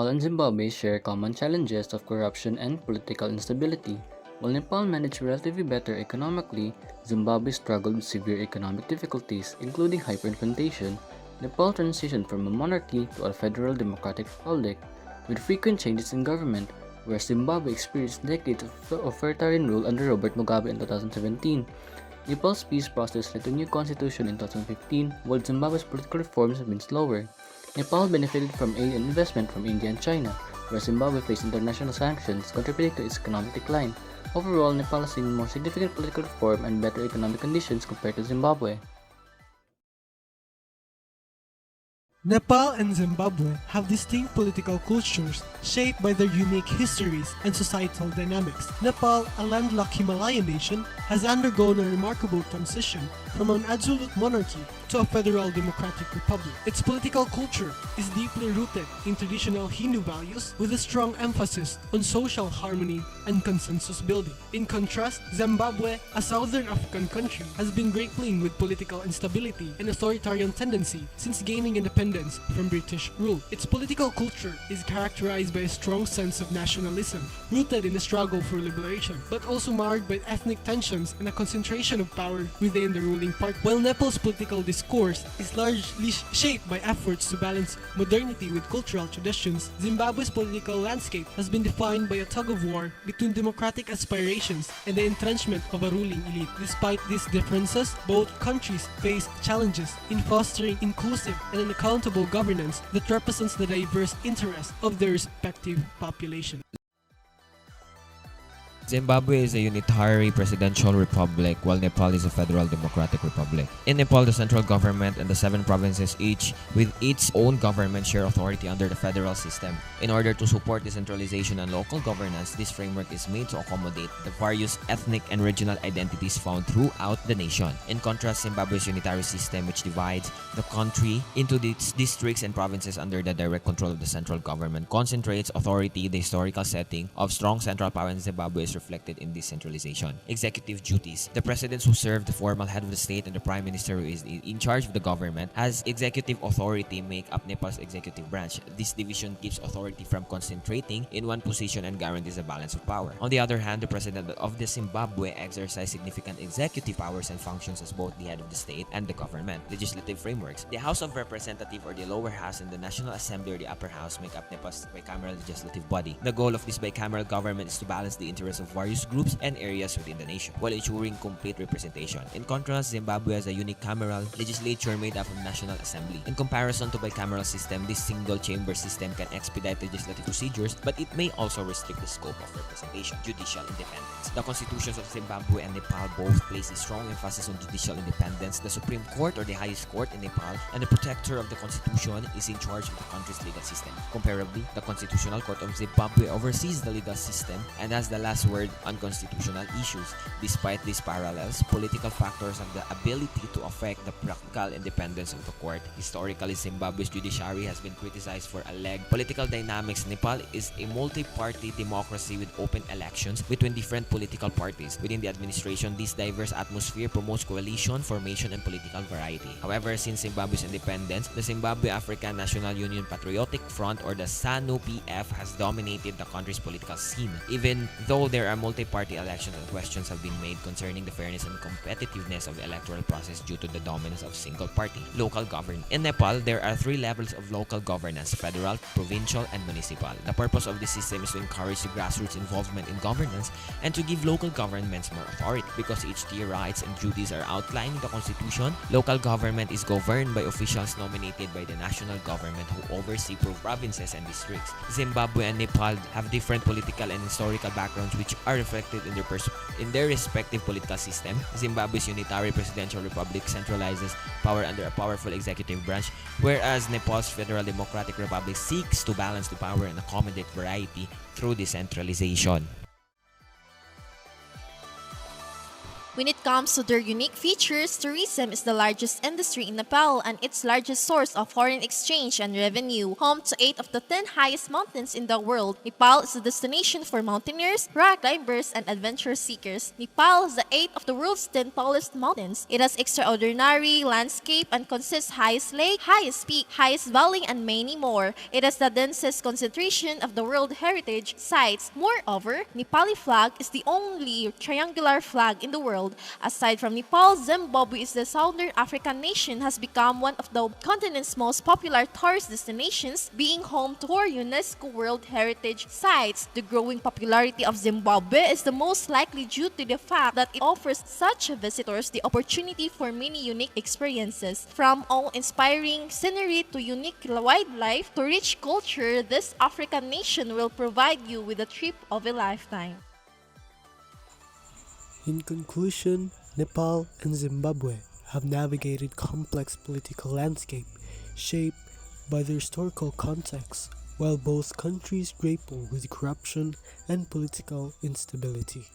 Nepal and Zimbabwe share common challenges of corruption and political instability. While Nepal managed relatively better economically, Zimbabwe struggled with severe economic difficulties, including hyperinflation. Nepal transitioned from a monarchy to a federal democratic republic, with frequent changes in government, where Zimbabwe experienced decades of authoritarian rule under Robert Mugabe in 2017. Nepal's peace process led to a new constitution in 2015, while Zimbabwe's political reforms have been slower. Nepal benefited from aid and investment from India and China, whereas Zimbabwe faced international sanctions, contributing to its economic decline. Overall, Nepal has seen more significant political reform and better economic conditions compared to Zimbabwe. Nepal and Zimbabwe have distinct political cultures shaped by their unique histories and societal dynamics. Nepal, a landlocked Himalayan nation, has undergone a remarkable transition from an absolute monarchy to a federal democratic republic. Its political culture is deeply rooted in traditional Hindu values with a strong emphasis on social harmony and consensus building. In contrast, Zimbabwe, a southern African country, has been grappling with political instability and authoritarian tendency since gaining independence from British rule. Its political culture is characterized by a strong sense of nationalism, rooted in the struggle for liberation, but also marred by ethnic tensions and a concentration of power within the ruling party. While Nepal's political discourse is largely shaped by efforts to balance modernity with cultural traditions, Zimbabwe's political landscape has been defined by a tug-of-war between democratic aspirations and the entrenchment of a ruling elite. Despite these differences, both countries face challenges in fostering inclusive and an accountable governance that represents the diverse interests of their respective populations. Zimbabwe is a unitary presidential republic, while Nepal is a federal democratic republic. In Nepal, the central government and the 7 provinces, each with its own government, share authority under the federal system. In order to support decentralization and local governance, this framework is made to accommodate the various ethnic and regional identities found throughout the nation. In contrast, Zimbabwe's unitary system, which divides the country into its districts and provinces under the direct control of the central government, concentrates authority. The historical setting of strong central power in Zimbabwe is reflected in decentralization. Executive duties. The presidents who serve the formal head of the state and the prime minister who is in charge of the government has executive authority make up Nepal's executive branch. This division keeps authority from concentrating in one position and guarantees a balance of power. On the other hand, the president of the Zimbabwe exercises significant executive powers and functions as both the head of the state and the government. Legislative frameworks. The House of Representatives or the lower house and the National Assembly or the upper house make up Nepal's bicameral legislative body. The goal of this bicameral government is to balance the interests of various groups and areas within the nation, while ensuring complete representation. In contrast, Zimbabwe has a unicameral legislature made up of National Assembly. In comparison to bicameral system, this single-chamber system can expedite legislative procedures, but it may also restrict the scope of representation. Judicial independence. The constitutions of Zimbabwe and Nepal both place a strong emphasis on judicial independence. The Supreme Court or the highest court in Nepal and the protector of the constitution is in charge of the country's legal system. Comparably, the Constitutional Court of Zimbabwe oversees the legal system and has the last word on constitutional issues. Despite these parallels, political factors have the ability to affect the practical independence of the court. Historically, Zimbabwe's judiciary has been criticized for alleged political dynamics. Nepal is a multi-party democracy with open elections between different political parties. Within the administration, this diverse atmosphere promotes coalition, formation, and political variety. However, since Zimbabwe's independence, the Zimbabwe African National Union Patriotic Front or the ZANU-PF has dominated the country's political scene. Even though there are multi-party elections and questions have been made concerning the fairness and competitiveness of the electoral process due to the dominance of single party. Local government. In Nepal, there are 3 levels of local governance: federal, provincial, and municipal. The purpose of this system is to encourage the grassroots involvement in governance and to give local governments more authority. Because each tier rights and duties are outlined in the constitution, local government is governed by officials nominated by the national government who oversee provinces and districts. Zimbabwe and Nepal have different political and historical backgrounds which are reflected in their respective political system. Zimbabwe's unitary presidential republic centralizes power under a powerful executive branch, whereas Nepal's federal democratic republic seeks to balance the power and accommodate variety through decentralization. When it comes to their unique features, tourism is the largest industry in Nepal and its largest source of foreign exchange and revenue. Home to 8 of the 10 highest mountains in the world, Nepal is a destination for mountaineers, rock climbers, and adventure seekers. Nepal is the 8th of the world's 10 tallest mountains. It has extraordinary landscape and consists highest lake, highest peak, highest valley, and many more. It has the densest concentration of the World Heritage Sites. Moreover, Nepali flag is the only triangular flag in the world. Aside from Nepal, Zimbabwe is the southern African nation has become one of the continent's most popular tourist destinations, being home to 4 UNESCO World Heritage Sites. The growing popularity of Zimbabwe is the most likely due to the fact that it offers such visitors the opportunity for many unique experiences. From awe-inspiring scenery to unique wildlife to rich culture, this African nation will provide you with a trip of a lifetime. In conclusion, Nepal and Zimbabwe have navigated complex political landscape shaped by their historical context, while both countries grapple with corruption and political instability.